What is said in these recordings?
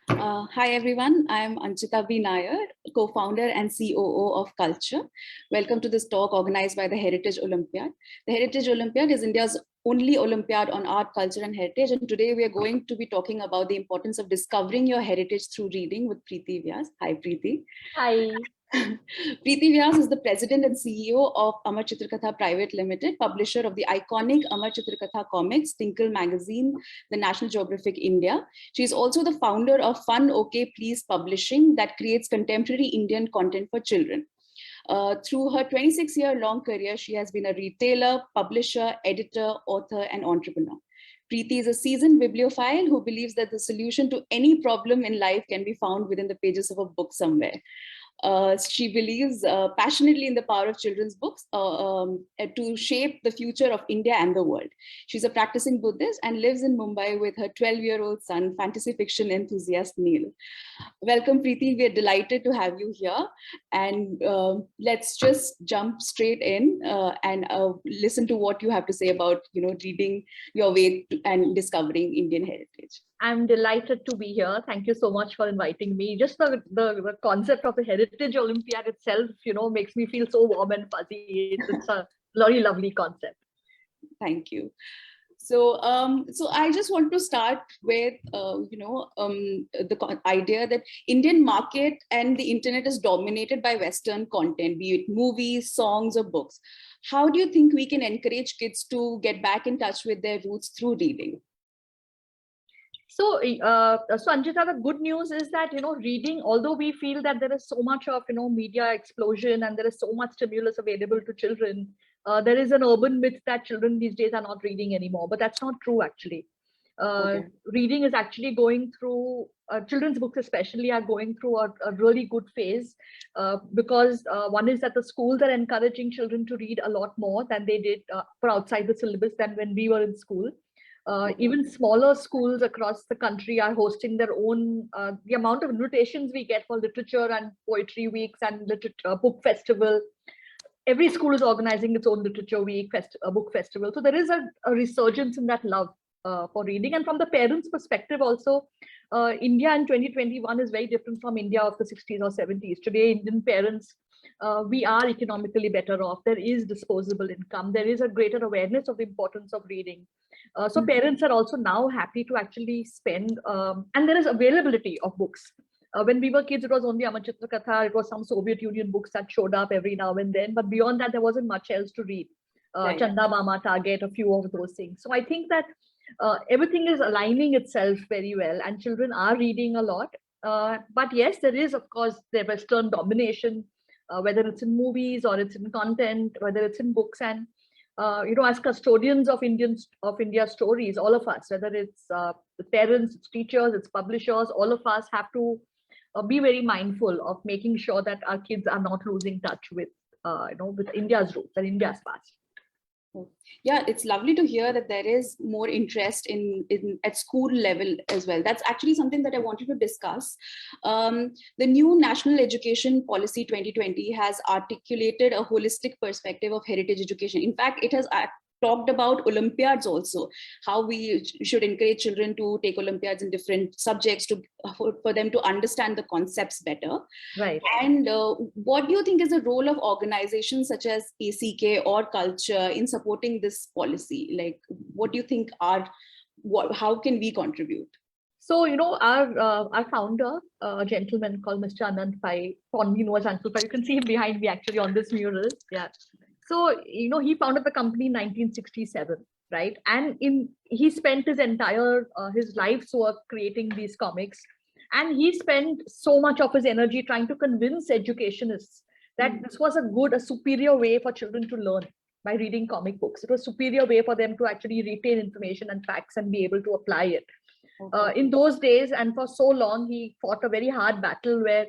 Hi everyone, I am Anchita B. Nair, co-founder and COO of Culture. Welcome to this talk organized by the Heritage Olympiad. The Heritage Olympiad is India's only Olympiad on art, culture and heritage, and today we are going to be talking about the importance of discovering your heritage through reading with Preeti Vyas. Hi Preeti. Hi. Preeti Vyas is the president and CEO of Amar Chitra Katha Private Limited, publisher of the iconic Amar Chitra Katha comics, Tinkle magazine, the National Geographic India. She is also the founder of FunOKPlease Publishing that creates contemporary Indian content for children. Through her 26-year-long career, she has been a retailer, publisher, editor, author, and entrepreneur. Preeti is a seasoned bibliophile who believes that the solution to any problem in life can be found within the pages of a book somewhere. She believes passionately in the power of children's books to shape the future of India and the world. She's a practicing Buddhist and lives in Mumbai with her 12-year-old son, fantasy fiction enthusiast Neil. Welcome, Preeti. We're delighted to have you here. And let's just jump straight in and listen to what you have to say about, reading your way to, and discovering Indian heritage. I'm delighted to be here. Thank you so much for inviting me. Just the concept of the Heritage Olympiad itself, makes me feel so warm and fuzzy. It's a very lovely concept. Thank you. So I just want to start with, the idea that Indian market and the internet is dominated by Western content, be it movies, songs, or books. How do you think we can encourage kids to get back in touch with their roots through reading? So Anjita, the good news is that, reading, although we feel that there is so much of, media explosion and there is so much stimulus available to children, there is an urban myth that children these days are not reading anymore, but that's not true actually. Okay. Reading is actually going through, children's books especially are going through a really good phase because one is that the schools are encouraging children to read a lot more than they did for outside the syllabus than when we were in school. Even smaller schools across the country are hosting their own, the amount of invitations we get for literature and poetry weeks and book festival. Every school is organizing its own literature week, book festival. So there is a resurgence in that love for reading. And from the parents' perspective also, India in 2021 is very different from India of the 60s or 70s. Today, Indian parents, we are economically better off. There is disposable income. There is a greater awareness of the importance of reading. So parents are also now happy to actually spend, and there is availability of books. When we were kids, it was only Amar Chitra Katha, it was some Soviet Union books that showed up every now and then, but beyond that, there wasn't much else to read. Right. Chanda Mama, Target, a few of those things. So I think that everything is aligning itself very well and children are reading a lot. But yes, there is, of course, the Western domination, whether it's in movies or it's in content, whether it's in books. And as custodians of India's stories, all of us, whether it's the parents, it's teachers, it's publishers, all of us have to be very mindful of making sure that our kids are not losing touch with, with India's roots and India's past. Yeah, it's lovely to hear that there is more interest in at school level as well. That's actually something that I wanted to discuss. The new National Education Policy 2020 has articulated a holistic perspective of heritage education. In fact, it has talked about Olympiads also, how we should encourage children to take Olympiads in different subjects for them to understand the concepts better. Right. And what do you think is the role of organizations such as ACK or Culture in supporting this policy? Like, what do you think how can we contribute? So, our founder, a gentleman called Mr. Anand Pai, fondly known as Uncle Pai, you can see him behind me actually on this mural. Yeah. So, he founded the company in 1967, right? And he spent his entire, his life's work creating these comics. And he spent so much of his energy trying to convince educationists that this was a superior way for children to learn by reading comic books. It was a superior way for them to actually retain information and facts and be able to apply it. Okay. In those days, and for so long, he fought a very hard battle where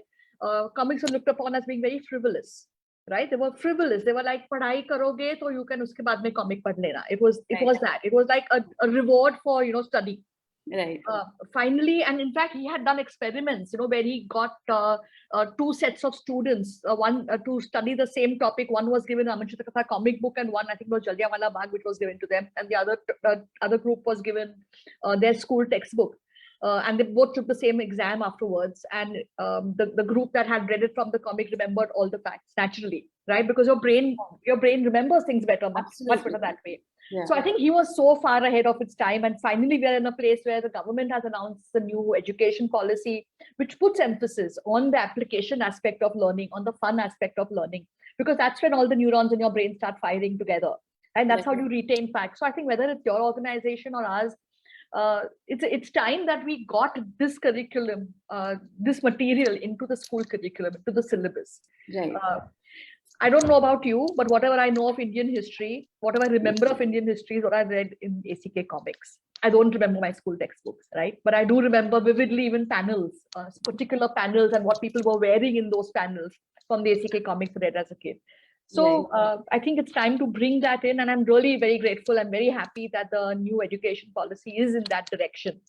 comics were looked upon as being very frivolous. Right, they were frivolous. They were like, "Padhai karoge, so you can uske baad mein comic pad lena." It was that. It was like a reward for study. Right. Finally, and in fact, he had done experiments, where he got two sets of students, one to study the same topic. One was given Amar Chitra Katha comic book, and one I think was Jallianwala Bagh, which was given to them, and the other group was given their school textbook. and they both took the same exam afterwards. And the group that had read it from the comic remembered all the facts naturally, right? Because your brain remembers things better, much better that way. Yeah. So I think he was so far ahead of its time. And finally, we are in a place where the government has announced the new education policy, which puts emphasis on the application aspect of learning, on the fun aspect of learning, because that's when all the neurons in your brain start firing together. And that's how you retain facts. So I think whether it's your organization or ours, it's time that we got this curriculum, this material into the school curriculum, into the syllabus. Right. I don't know about you, but whatever I know of Indian history, whatever I remember of Indian history is what I read in ACK comics. I don't remember my school textbooks, right? But I do remember vividly even panels, particular panels, and what people were wearing in those panels from the ACK comics read as a kid. So I think it's time to bring that in, and I'm really very grateful. I'm very happy that the new education policy is in that direction,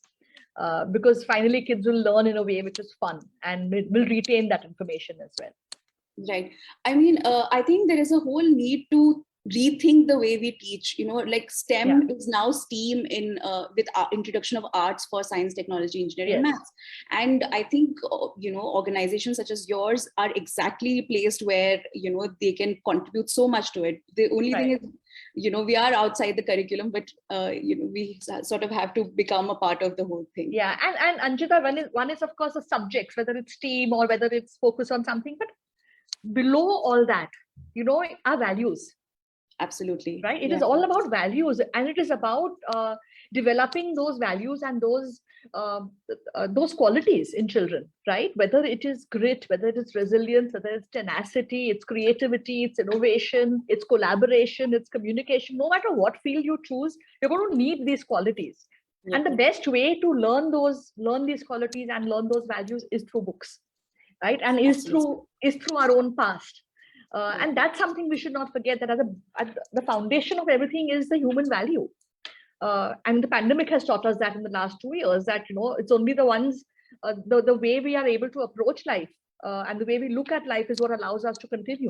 because finally kids will learn in a way which is fun and will retain that information as well. Right. I mean, I think there is a whole need to rethink the way we teach, like STEM is now STEAM in with introduction of arts for science, technology, engineering, and maths. And I think, organizations such as yours are exactly placed where, they can contribute so much to it. The only thing is, we are outside the curriculum, but, we sort of have to become a part of the whole thing. Yeah. And Anjita, one is of course the subjects, whether it's STEAM or whether it's focused on something, but below all that, our values. Absolutely. Right. It is all about values, and it is about developing those values and those qualities in children, right? Whether it is grit, whether it is resilience, whether it's tenacity, it's creativity, it's innovation, it's collaboration, it's communication. No matter what field you choose, you're going to need these qualities. And the best way to learn these qualities and learn those values is through books, right? And is through our own past. And that's something we should not forget, that at the foundation of everything is the human value. And the pandemic has taught us that in the last 2 years, that, it's only the ones, the way we are able to approach life and the way we look at life is what allows us to continue.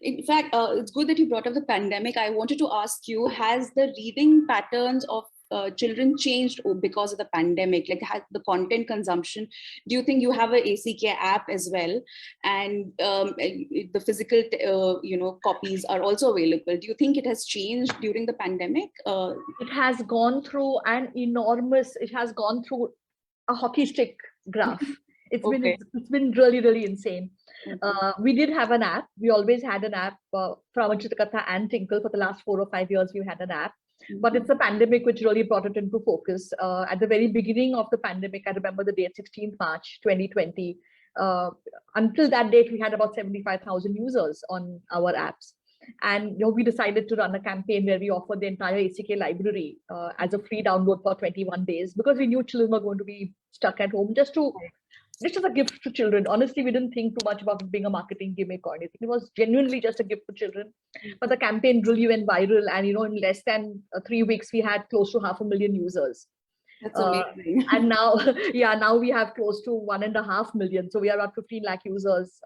In fact, it's good that you brought up the pandemic. I wanted to ask you, has the reading patterns of children changed because of the pandemic? Like, has the content consumption, do you think you have a ACK app as well, and the physical copies are also available? Do you think it has changed during the pandemic? It has gone through it has gone through a hockey stick graph. It's been really, really insane. We did have an app. We always had an app for Amar Chitra Katha and Tinkle. For the last 4 or 5 years, we had an app. But it's the pandemic which really brought it into focus. At the very beginning of the pandemic, I remember the date, 16th March 2020. Until that date, we had about 75,000 users on our apps. And we decided to run a campaign where we offered the entire ACK library as a free download for 21 days, because we knew children were going to be stuck at home, just as a gift to children. Honestly, we didn't think too much about it being a marketing gimmick or anything. It was genuinely just a gift for children. But the campaign really went viral, and in less than 3 weeks, we had close to 500,000 users. That's amazing. And now, now we have close to 1.5 million. So we are at 15 lakh users.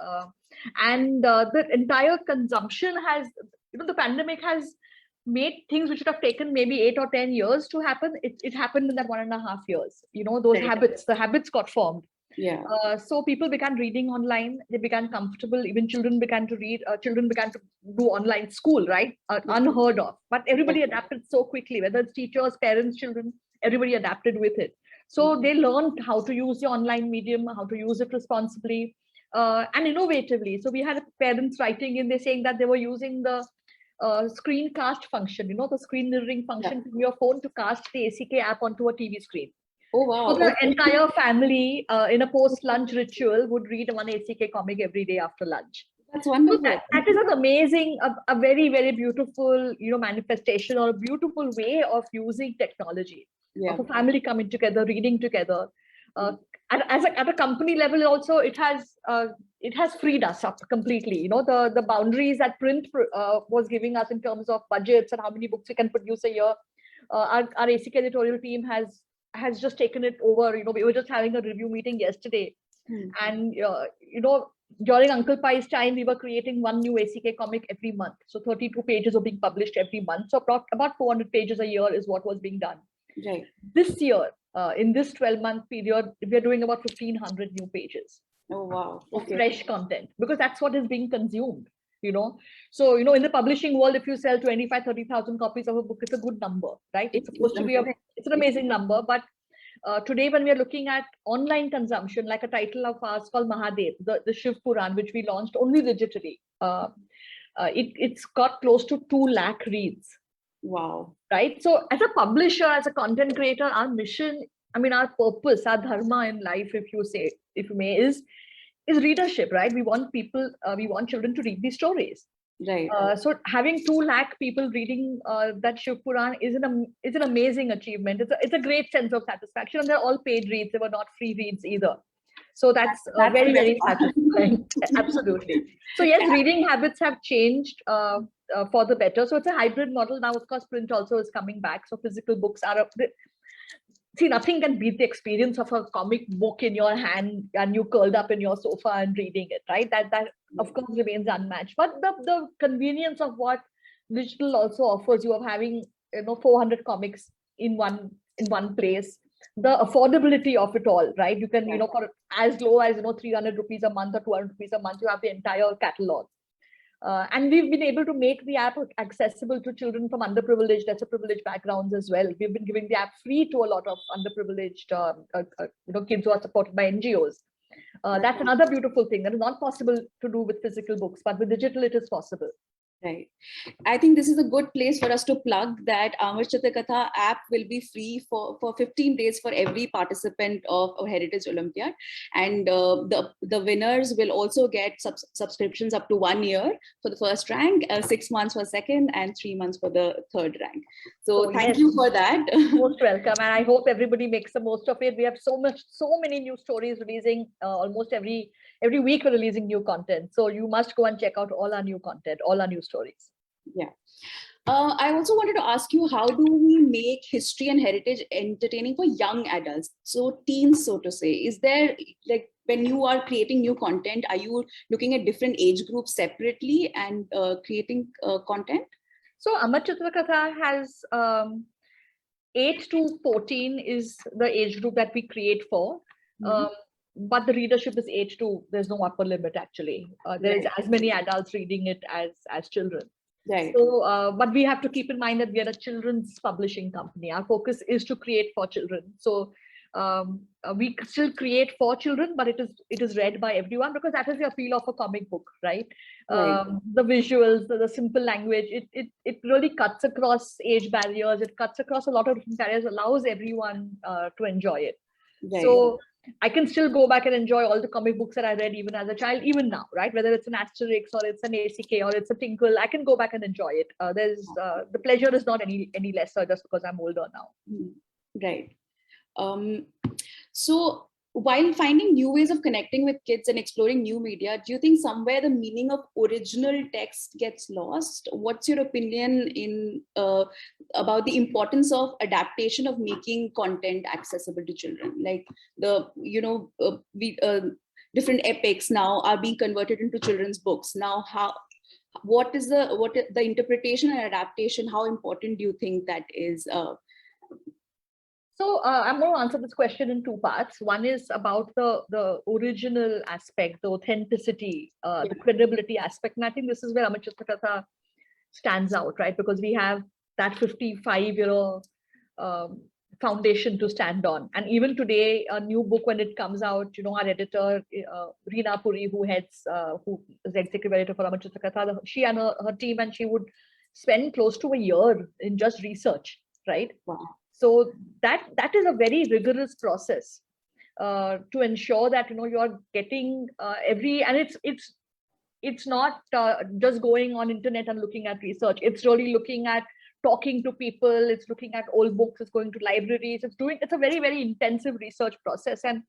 And the entire consumption has, the pandemic has made things which would have taken maybe 8 or 10 years to happen. It happened in that 1.5 years. Those the habits got formed. Yeah. So people began reading online. They began comfortable. Even children began to read. Children began to do online school, right? Unheard of. But everybody adapted so quickly, whether it's teachers, parents, children, everybody adapted with it. So they learned how to use the online medium, how to use it responsibly and innovatively. So we had parents writing in, they're saying that they were using the screencast function, the screen mirroring function from your phone to cast the ACK app onto a TV screen. Oh, wow. So the entire family in a post-lunch ritual would read one ACK comic every day after lunch. That's wonderful. So that is an amazing, a very, very beautiful, manifestation, or a beautiful way of using technology. Of a family coming together, reading together. At a company level, also, it has freed us up completely. The boundaries that print was giving us in terms of budgets and how many books we can produce a year. Our ACK editorial team has just taken it over. We were just having a review meeting yesterday, and during Uncle Pie's time, we were creating one new ACK comic every month. So 32 pages were being published every month. So about 400 pages a year is what was being done. Right. This year, in this 12-month period, we are doing about 1,500 new pages Oh, wow. of Okay. fresh content, because that's what is being consumed, you know. So, you know, in the publishing world, if you sell 25, 30,000 copies of a book, it's a good number, right? It's supposed to be it's an amazing number. But today, when we are looking at online consumption, like a title of ours called Mahadev, the Shiv Puran, which we launched only digitally, it's got close to 2 lakh reads. Wow. Right. So as a publisher, as a content creator, our mission, I mean, our purpose, our dharma in life, if you may, is readership, right? We want people, we want children to read these stories. Right. So having 2 lakh people reading that Shiv Puran is an amazing achievement. It's a great sense of satisfaction, and they're all paid reads. They were not free reads either. So that's very, very satisfying. Absolutely. So yes, reading habits have changed for the better. So it's a hybrid model now. Of course, print also is coming back. So physical books are see, nothing can beat the experience of a comic book in your hand and you curled up in your sofa and reading it, right? That of course remains unmatched. But the convenience of what digital also offers you, of having 400 comics in one place, the affordability of it all, right? You can, for as low as 300 rupees a month or 200 rupees a month, you have the entire catalog. And we've been able to make the app accessible to children from underprivileged, lesser privileged backgrounds as well. We've been giving the app free to a lot of underprivileged kids who are supported by NGOs. That's another beautiful thing that is not possible to do with physical books, but with digital it is possible. Right. I think this is a good place for us to plug that Amar Chitra Katha app will be free for 15 days for every participant of Heritage Olympiad. And the winners will also get subscriptions up to 1 year for the first rank, 6 months for second, and 3 months for the third rank. So thank you for that. Most welcome. And I hope everybody makes the most of it. We have so many new stories releasing almost every week. We're releasing new content. So you must go and check out all our new content, all our new stories. Yeah. I also wanted to ask you, how do we make history and heritage entertaining for young adults? So teens, so to say. Is there, like, when you are creating new content, are you looking at different age groups separately and creating content? So Amar Chitra Katha has 8 to 14 is the age group that we create for. But the readership is 8 to, there's no upper limit actually. There's as many adults reading it as children. Right. So, but we have to keep in mind that we are a children's publishing company. Our focus is to create for children. So we still create for children, but it is read by everyone, because that is the appeal of a comic book, right? The visuals, the simple language, it really cuts across age barriers. It cuts across a lot of different barriers, allows everyone to enjoy it. Right. So I can still go back and enjoy all the comic books that I read even as a child, even now, right? Whether it's an Asterix or it's an ACK or it's a Tinkle, I can go back and enjoy it. The pleasure is not any lesser just because I'm older now. Right. So while finding new ways of connecting with kids and exploring new media, do you think somewhere the meaning of original text gets lost? What's your opinion in about the importance of adaptation of making content accessible to children? Like different epics now are being converted into children's books. Now, what is the interpretation and adaptation? How important do you think that is? So I'm going to answer this question in 2 parts. One is about the original aspect, the authenticity, the credibility aspect. And I think this is where Amar Chitra Katha stands out, right? Because we have that 55-year foundation to stand on. And even today, a new book, when it comes out, our editor, Reena Puri, who is the executive editor for Amar Chitra Katha, she and her team, and she would spend close to a year in just research, right? Wow. So that is a very rigorous process to ensure that you're getting and it's not just going on internet and looking at research. It's really looking at talking to people. It's looking at old books. It's going to libraries. It's a very, very intensive research process, and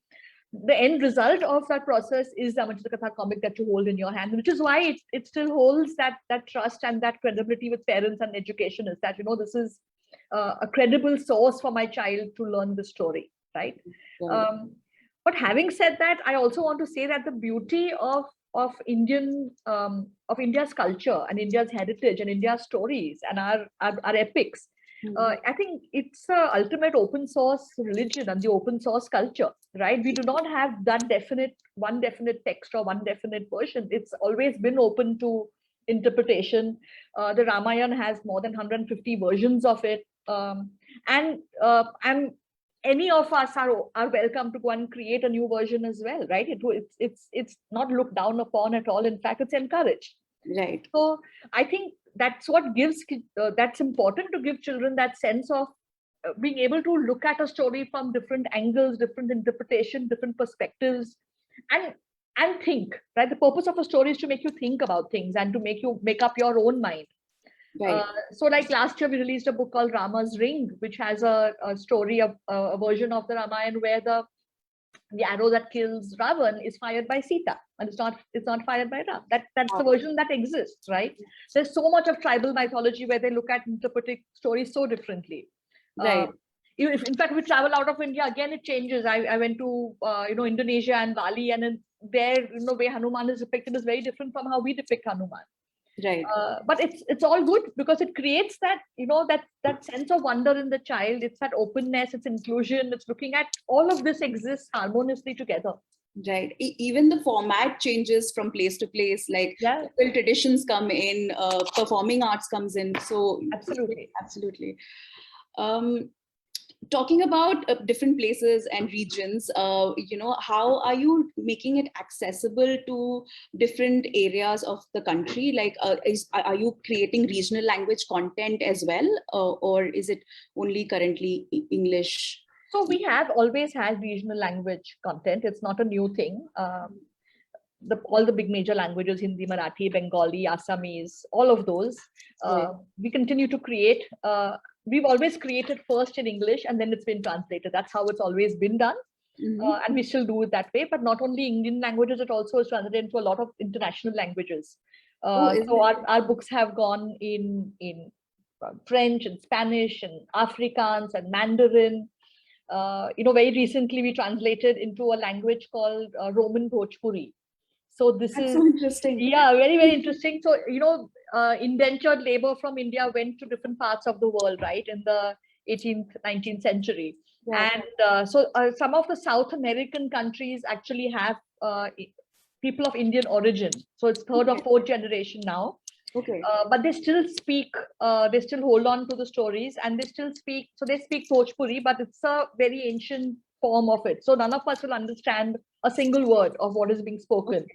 the end result of that process is the Amar Chitra Katha comic that you hold in your hand, which is why it still holds that trust and that credibility with parents and educationists, that this is a credible source for my child to learn the story, right? But having said that, I also want to say that the beauty of India's culture and India's heritage and India's stories and our epics I think it's a ultimate open source religion and the open source culture, right? We do not have that one definite text or one definite version. It's always been open to interpretation. The Ramayana has more than 150 versions of it. And any of us are welcome to go and create a new version as well, right? It's not looked down upon at all. In fact, it's encouraged. Right. So I think that's what gives that's important to give children that sense of being able to look at a story from different angles, different interpretation, different perspectives, and think, right? The purpose of a story is to make you think about things and to make up your own mind. Right. So like last year we released a book called Rama's Ring, which has a story of a version of the Ramayana where the arrow that kills Ravan is fired by Sita, and it's not fired by Ram. That's the version that exists, right? There's so much of tribal mythology where they look at interpreting stories so differently. Right. In fact, we travel out of India, again it changes. I went to Indonesia and Bali, and there way Hanuman is depicted is very different from how we depict Hanuman. Right. But it's all good because it creates that that sense of wonder in the child. It's that openness, it's inclusion, it's looking at all of this exists harmoniously together. Right. Even the format changes from place to place, like local traditions come in, performing arts comes in. So absolutely. Talking about different places and regions, how are you making it accessible to different areas of the country? Like, are you creating regional language content as well, or is it only currently English? So we have always had regional language content. It's not a new thing. All the big major languages, Hindi, Marathi, Bengali, Assamese, all of those, we continue to create. We've always created first in English and then it's been translated. That's how it's always been done. And we still do it that way. But not only Indian languages, it also is translated into a lot of international languages. So our books have gone in French and Spanish and Afrikaans and Mandarin. Very recently we translated into a language called Roman Bhojpuri. So that's so interesting. Yeah, very, very interesting. So, indentured labor from India went to different parts of the world, right, in the 18th, 19th century. And so some of the South American countries actually have people of Indian origin. So it's third or fourth generation now. But they still speak, they still hold on to the stories and they still speak. So they speak Bhojpuri, but it's a very ancient form of it. So none of us will understand a single word of what is being spoken.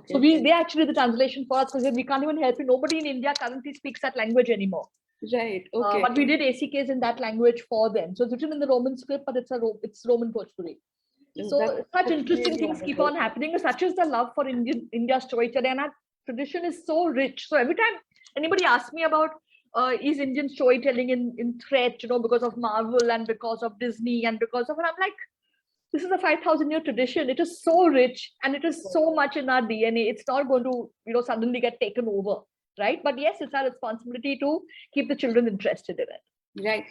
So they actually the translation for us because we can't even help it. Nobody in India currently speaks that language anymore. Right. But we did ACKs in that language for them. So it's written in the Roman script, but it's Roman Bhojpuri. So such interesting things keep on happening. Such is the love for India storytelling, and our tradition is so rich. So every time anybody asks me about is Indian storytelling in threat, because of Marvel and because of Disney and because of, and I'm like, this is a 5,000-year tradition. It is so rich and it is so much in our DNA. It's not going to, suddenly get taken over, right? But yes, it's our responsibility to keep the children interested in it. Right.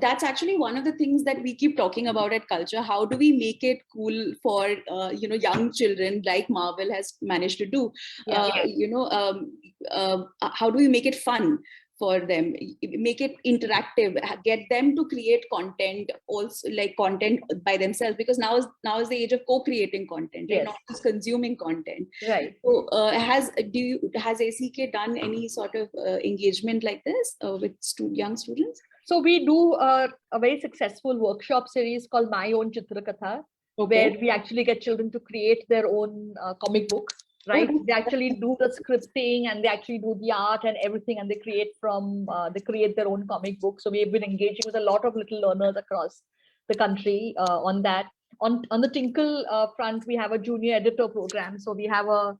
That's actually one of the things that we keep talking about at Culture. How do we make it cool for, young children like Marvel has managed to do? How do we make it fun for them, make it interactive, get them to create content, also like content by themselves, because now is the age of co-creating content, not just consuming content. Right. So has ACK done any sort of engagement like this with young students? So we do a very successful workshop series called My Own Chitra Katha, where we actually get children to create their own comic book. Right, they actually do the scripting and they actually do the art and everything, and they create their own comic book. So we've been engaging with a lot of little learners across the country on that. On the Tinkle front, we have a junior editor program. So we have a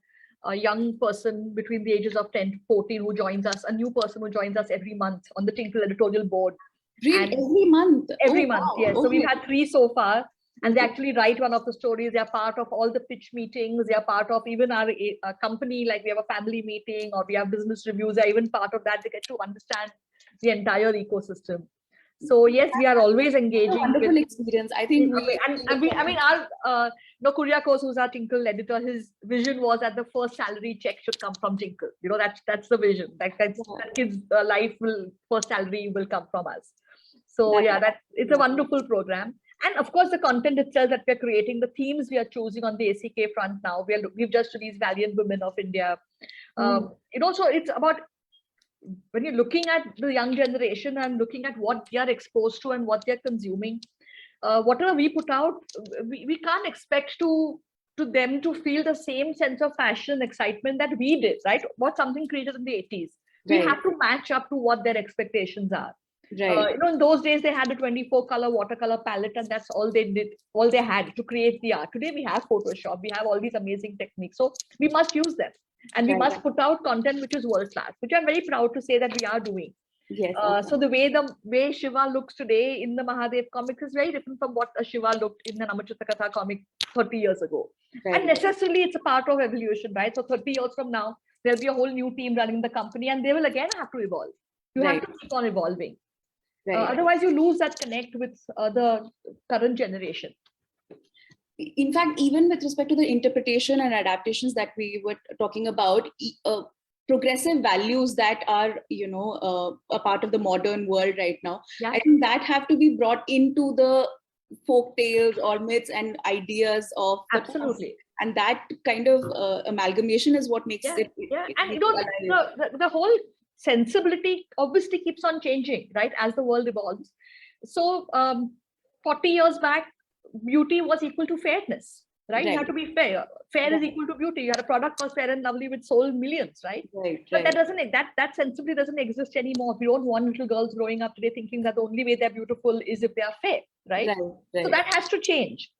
young person between the ages of 10 to 14 who joins us, a new person who joins us every month on the Tinkle editorial board. Really? Every month? Every month, yes. So we've had 3 so far. And they actually write one of the stories. They're part of all the pitch meetings. They're part of even our company, like we have a family meeting or we have business reviews. They're even part of that. They get to understand the entire ecosystem. So yes, we are always It's a engaging wonderful with. experience. I think I mean, our Kuriakos, who's our Tinkle editor, his vision was that the first salary check should come from Tinkle. That's the vision. That kid's life first salary will come from us. So it's a wonderful program. And of course, the content itself that we're creating, the themes we are choosing on the ACK front now. We've just released Valiant Women of India. So it's about, when you're looking at the young generation and looking at what they are exposed to and what they're consuming, whatever we put out, we can't expect to them to feel the same sense of passion and excitement that we did, right? What something created in the 80s. We have to match up to what their expectations are. Right. In those days, they had a 24-color watercolor palette, and that's all they did, all they had to create the art. Today, we have Photoshop, we have all these amazing techniques. So we must use them. And we must put out content which is world class, which I'm very proud to say that we are doing. Yes. So the way Shiva looks today in the Mahadev comics is very different from what a Shiva looked in an Amar Chitra Katha comic 30 years ago. And necessarily it's a part of evolution, right? So 30 years from now, there'll be a whole new team running the company, and they will again have to evolve. You have to keep on evolving. Otherwise, you lose that connect with the current generation. In fact, even with respect to the interpretation and adaptations that we were talking about, progressive values that are, a part of the modern world right now, I think that have to be brought into the folk tales or myths and ideas of absolutely. And that kind of amalgamation is what makes it. And the whole sensibility obviously keeps on changing, right, as the world evolves. So 40 years back, beauty was equal to fairness, right? You have to be fair. Fair is equal to beauty. You had a product called Fair and Lovely which sold millions, right? But that sensibility doesn't exist anymore. We don't want little girls growing up today thinking that the only way they're beautiful is if they are fair, right? So that has to change.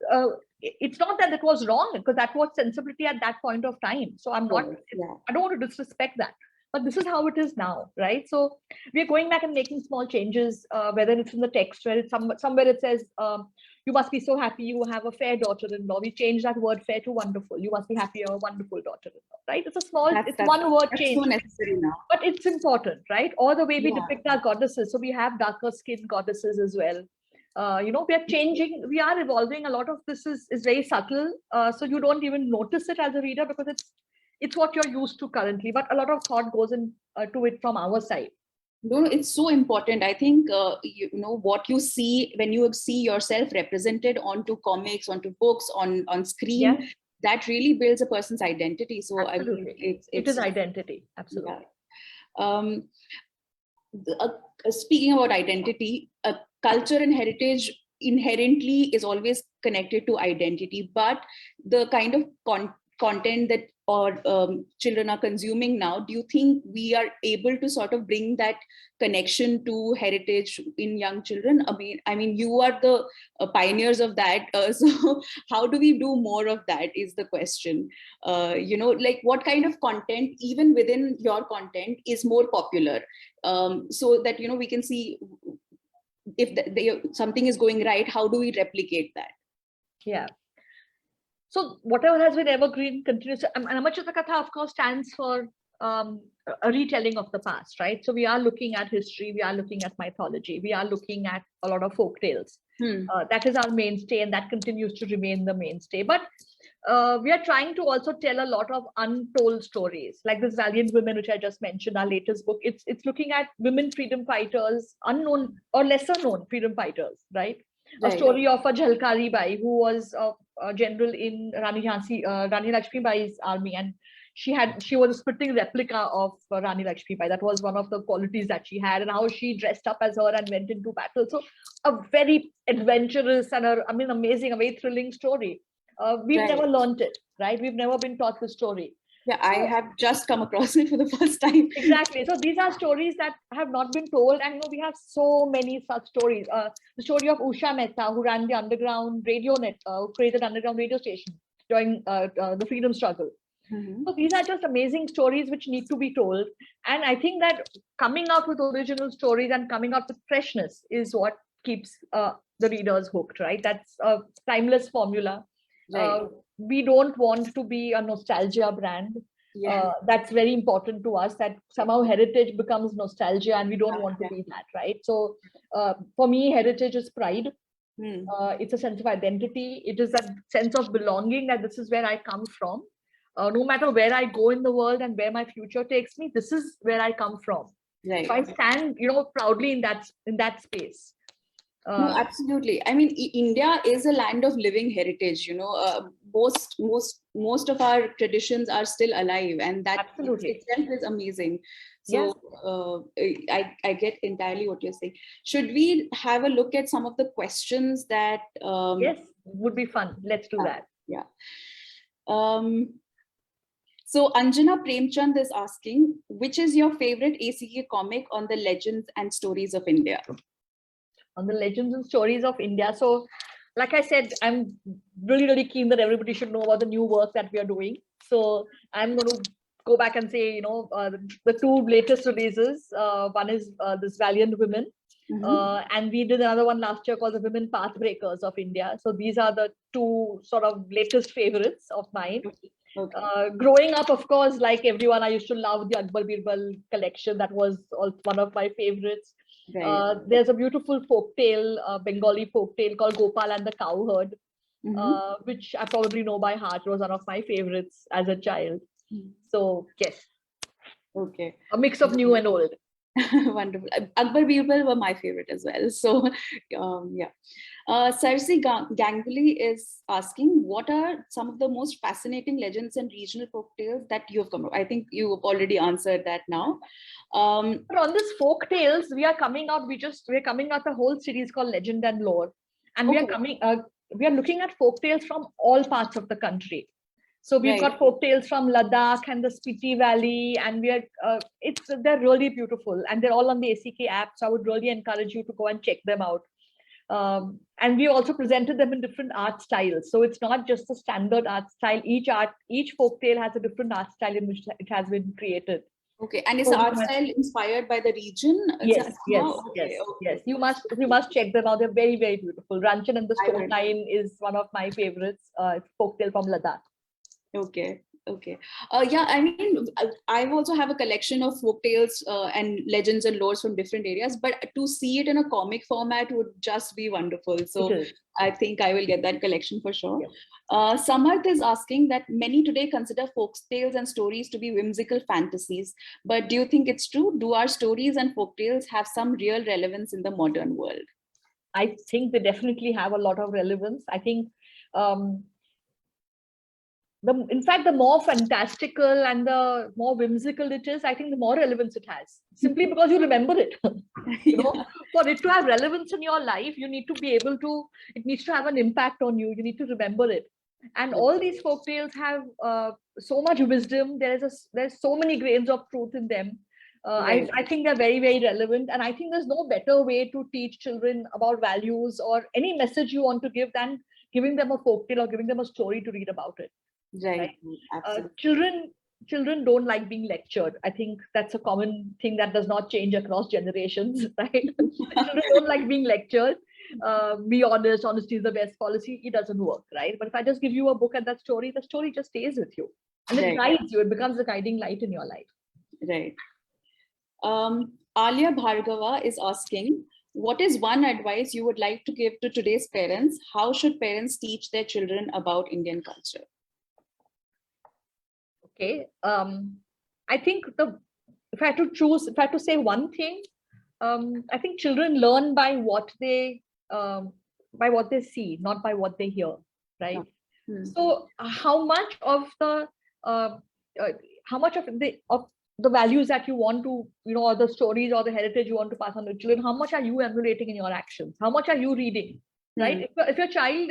It's not that it was wrong, because that was sensibility at that point of time. So I don't want to disrespect that. But this is how it is now, right? So we're going back and making small changes, whether it's in the text, where it's somewhere it says, you must be so happy you have a fair daughter-in-law. We changed that word fair to wonderful. You must be happy you have a wonderful daughter-in-law, right? It's a small, it's one word change. So necessary now. But it's important, right? Or the way we depict our goddesses. So we have darker skinned goddesses as well. We are changing, we are evolving. A lot of this is very subtle. So you don't even notice it as a reader because it's what you're used to currently, but a lot of thought goes into it from our side. No, it's so important. I think, what you see when you see yourself represented onto comics, onto books, on screen, that really builds a person's identity. So absolutely. I mean, it is identity. Absolutely. Speaking about identity, culture and heritage inherently is always connected to identity, but the kind of content that children are consuming now, do you think we are able to sort of bring that connection to heritage in young children? I mean, you are the pioneers of that. So how do we do more of that is the question. Like what kind of content, even within your content, is more popular, so that, we can see if something is going right, how do we replicate that? Yeah. So whatever has been evergreen continues. And Amar Chitra Katha, of course, stands for a retelling of the past, right? So we are looking at history, we are looking at mythology, we are looking at a lot of folk tales. That is our mainstay, and that continues to remain the mainstay. But we are trying to also tell a lot of untold stories, like this Valiant Women, which I just mentioned, our latest book. It's looking at women freedom fighters, unknown or lesser known freedom fighters, right? A story of a Jhalkari Bai, who was a general in Rani Lakshmi Bai's army, and she was a spitting replica of Rani Lakshmi Bai. That was one of the qualities that she had, and how she dressed up as her and went into battle. So a very adventurous and amazing, a very thrilling story. We've never learned it, right? We've never been taught the story. Yeah, I have just come across it for the first time. Exactly. So these are stories that have not been told, and we have so many such stories. The story of Usha Mehta, who ran the underground radio net, who created underground radio station during the freedom struggle. So these are just amazing stories which need to be told. And I think that coming out with original stories and coming out with freshness is what keeps the readers hooked, right? That's a timeless formula. We don't want to be a nostalgia brand. Yeah. That's very important to us, that somehow heritage becomes nostalgia, and we don't want to Yeah. be that, right? So for me, heritage is pride. Hmm. It's a sense of identity. It is that sense of belonging, that this is where I come from. No matter where I go in the world and where my future takes me, this is where I come from. Right. So I stand, proudly in that space. No, absolutely. I mean, India is a land of living heritage. Most of our traditions are still alive, and that Absolutely. itself is amazing. So I get entirely what you're saying. Should we have a look at some of the questions that? Yes, would be fun. Let's do that. Yeah. So Anjana Premchand is asking, which is your favorite ACK comic on the legends and stories of India? On the legends and stories of India. So, like I said, I'm really, really keen that everybody should know about the new work that we are doing. So I'm going to go back and say, the two latest releases. One is this Valiant Women. And we did another one last year called the Women Pathbreakers of India. So these are the two sort of latest favorites of mine. Okay. Growing up, of course, like everyone, I used to love the Akbar Birbal collection. That was one of my favorites. Right. There's a beautiful folktale, Bengali folktale called Gopal and the Cowherd, which I probably know by heart. It was one of my favorites as a child. So yes. Okay. A mix of new and old. Wonderful. Akbar Birbal were my favorite as well. So yeah. Sarsi Ganguly is asking, what are some of the most fascinating legends and regional folktales that you have come up? I think you have already answered that now. But on this folktales, we are coming out. We're coming out a whole series called Legend and Lore, and we are looking at folktales from all parts of the country. So we've got folktales from Ladakh and the Spiti Valley, and they're really beautiful, and they're all on the ACK app. So I would really encourage you to go and check them out. And we also presented them in different art styles. So it's not just the standard art style. Each folktale has a different art style in which it has been created. Okay, and is the art style inspired by the region? Yes. You must check them out. They're very, very beautiful. Ranchan and the Stone Line is one of my favorites. It's folktale from Ladakh. Okay. Yeah, I mean, I also have a collection of folktales and legends and lores from different areas, but to see it in a comic format would just be wonderful. So I think I will get that collection for sure. Yeah. Samarth is asking that many today consider folktales and stories to be whimsical fantasies, but do you think it's true? Do our stories and folktales have some real relevance in the modern world? I think they definitely have a lot of relevance. I think in fact, the more fantastical and the more whimsical it is, I think the more relevance it has, simply because you remember it. For it to have relevance in your life, it needs to have an impact on you. You need to remember it. And all these folktales have so much wisdom. There's so many grains of truth in them. I think they're very, very relevant. And I think there's no better way to teach children about values or any message you want to give than giving them a folktale or giving them a story to read about it. Right. Children don't like being lectured. I think that's a common thing that does not change across generations, right? Children don't like being lectured. Be honest. Honesty is the best policy. It doesn't work, right? But if I just give you a book and the story just stays with you, and it guides you. It becomes a guiding light in your life. Right. Alia Bhargava is asking, what is one advice you would like to give to today's parents? How should parents teach their children about Indian culture? Okay. I think if I had to say one thing, I think children learn by what they see, not by what they hear, right? So how much of the values that you want to, or the stories or the heritage you want to pass on to children, how much are you emulating in your actions? How much are you reading, right? If your child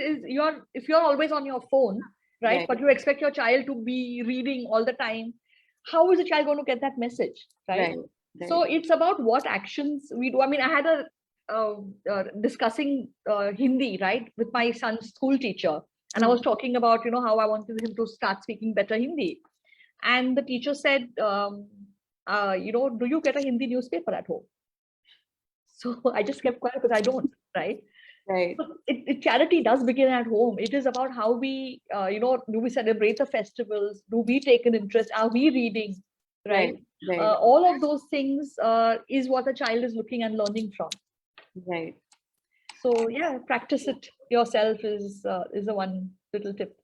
if you're always on your phone, right? But you expect your child to be reading all the time, how is the child going to get that message, right? So it's about what actions we do. I mean, I had discussing Hindi, right, with my son's school teacher, and I was talking about how I wanted him to start speaking better Hindi, and the teacher said, do you get a Hindi newspaper at home? So I just kept quiet because I don't, right? Right. So charity does begin at home. It is about how we, do we celebrate the festivals? Do we take an interest? Are we reading? Right. Right. All of those things is what a child is looking and learning from. Right. So yeah, practice it yourself is the one little tip.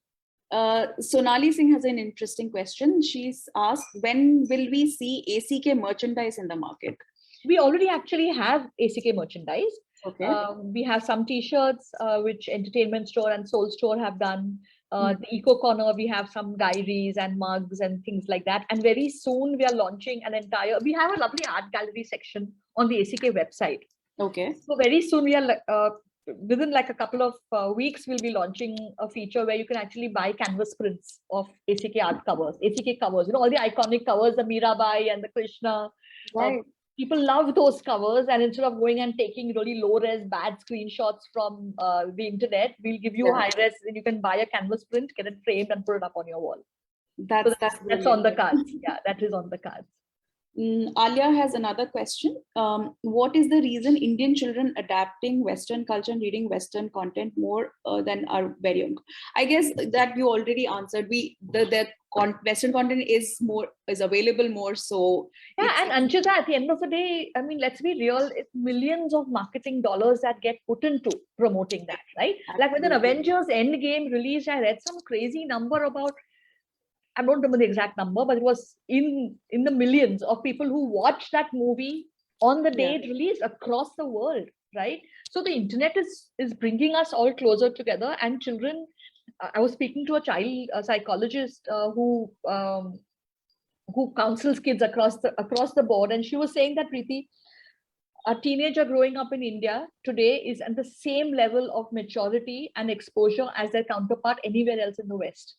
Sonali Singh has an interesting question. She's asked, when will we see ACK merchandise in the market? We already actually have ACK merchandise. Okay. We have some t-shirts which Entertainment Store and Soul Store have done. The Eco Corner, we have some diaries and mugs and things like that. And very soon we are launching we have a lovely art gallery section on the ACK website. Okay. So very soon we are within like a couple of weeks, we'll be launching a feature where you can actually buy canvas prints of ACK art covers, ACK covers, all the iconic covers, the Mirabai and the Krishna. Right. People love those covers, and instead of going and taking really low-res bad screenshots from the internet, we'll give you high-res, and you can buy a canvas print, get it framed, and put it up on your wall. That's on the cards. Yeah, that is on the cards. Alia has another question. What is the reason Indian children adapting Western culture and reading Western content more than our very own? I guess that you already answered. Western content is available more. So yeah, and Anchita, at the end of the day, I mean, let's be real. It's millions of marketing dollars that get put into promoting that, right? Like when an Avengers Endgame released, I read some crazy number about, I don't remember the exact number, but it was in the millions of people who watched that movie on the day it released across the world, right? So the internet is bringing us all closer together, and children. I was speaking to a child psychologist who counsels kids across the board, and she was saying that, Preeti, a teenager growing up in India today is at the same level of maturity and exposure as their counterpart anywhere else in the West.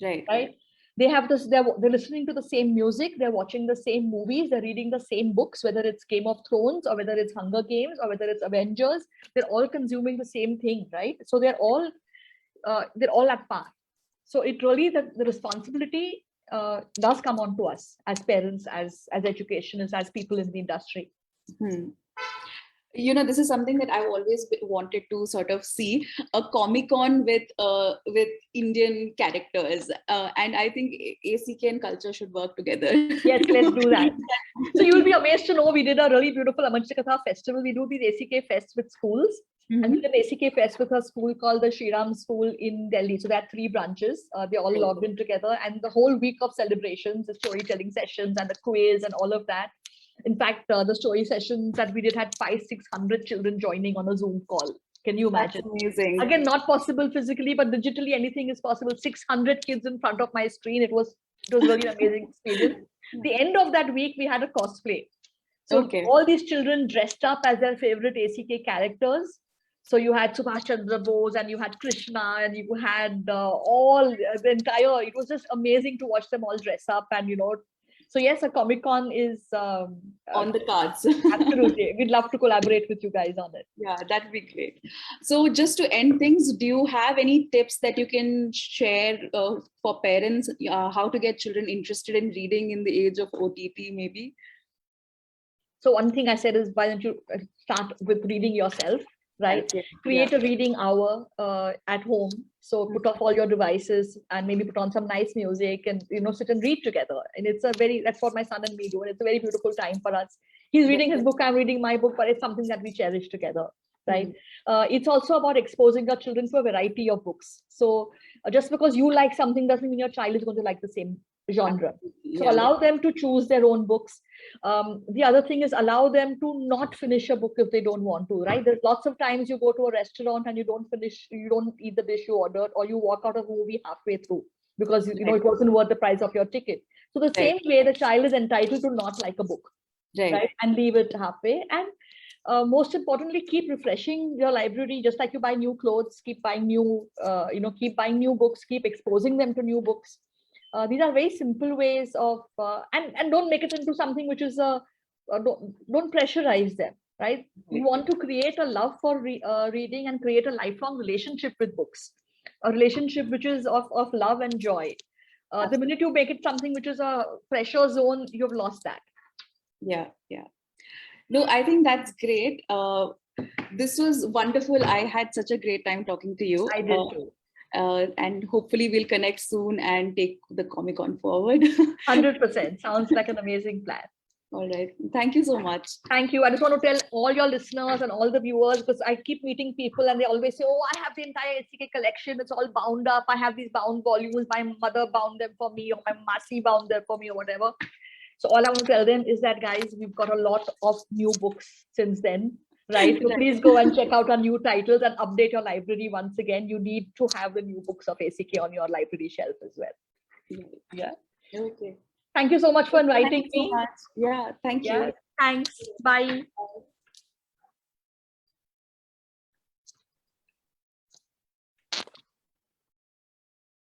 Right? They have this, they're listening to the same music, they're watching the same movies, they're reading the same books, whether it's Game of Thrones or whether it's Hunger Games or whether it's Avengers, they're all consuming the same thing, right? So they're all at par. So it really, the responsibility does come on to us as parents, as educationists, as people in the industry. This is something that I've always wanted to sort of see, a Comic-Con with Indian characters, and I think ACK and culture should work together. Yes, let's do that. So you'll be amazed to know we did a really beautiful Amar Chitra Katha festival. We do these ACK fests with schools, and we did an ACK fest with a school called the Shriram School in Delhi. So there are 3 branches. They all logged in together, and the whole week of celebrations, the storytelling sessions and the quiz and all of that. In fact, the story sessions that we did had 500-600 children joining on a Zoom call. Can you imagine? That's amazing. Again, not possible physically, but digitally, anything is possible. 600 kids in front of my screen. It was really an amazing experience. The end of that week, we had a cosplay. So all these children dressed up as their favorite ACK characters. So you had Subhash Chandra Bose, and you had Krishna, and you had the entire. It was just amazing to watch them all dress up, and So yes, a Comic-Con is on the cards. Absolutely. We'd love to collaborate with you guys on it. Yeah, that'd be great. So just to end things, do you have any tips that you can share for parents, how to get children interested in reading in the age of OTT maybe? So one thing I said is, why don't you start with reading yourself, right? Create a reading hour at home. So put off all your devices and maybe put on some nice music and, sit and read together. And that's what my son and me do. And it's a very beautiful time for us. He's reading his book, I'm reading my book, but it's something that we cherish together, right? It's also about exposing our children to a variety of books. So just because you like something doesn't mean your child is going to like the same genre. So allow them to choose their own books. The other thing is allow them to not finish a book if they don't want to, right? There's lots of times you go to a restaurant and you don't eat the dish you ordered, or you walk out of a movie halfway through because it wasn't worth the price of your ticket. So the same way, the child is entitled to not like a book, right? And leave it halfway. And most importantly, keep refreshing your library. Just like you buy new clothes, keep buying new books, keep exposing them to new books. These are very simple ways of, and don't make it into something which is don't pressurize them, right? You want to create a love for reading and create a lifelong relationship with books, a relationship which is of love and joy. The minute you make it something which is a pressure zone, you've lost that. Yeah. No, I think that's great. This was wonderful. I had such a great time talking to you. I did too. And hopefully we'll connect soon and take the Comic-Con forward. 100%. Sounds like an amazing plan. All right. Thank you so much. Thank you. I just want to tell all your listeners and all the viewers, because I keep meeting people and they always say, oh, I have the entire SCK collection. It's all bound up. I have these bound volumes. My mother bound them for me, or my Masi bound them for me, or whatever. So all I want to tell them is that, guys, we've got a lot of new books since then, right? So please go and check out our new titles and update your library once again. You need to have the new books of ACK on your library shelf as well. Yeah. Okay. Thank you so much for inviting me. Yeah, thank you. Thanks. Bye.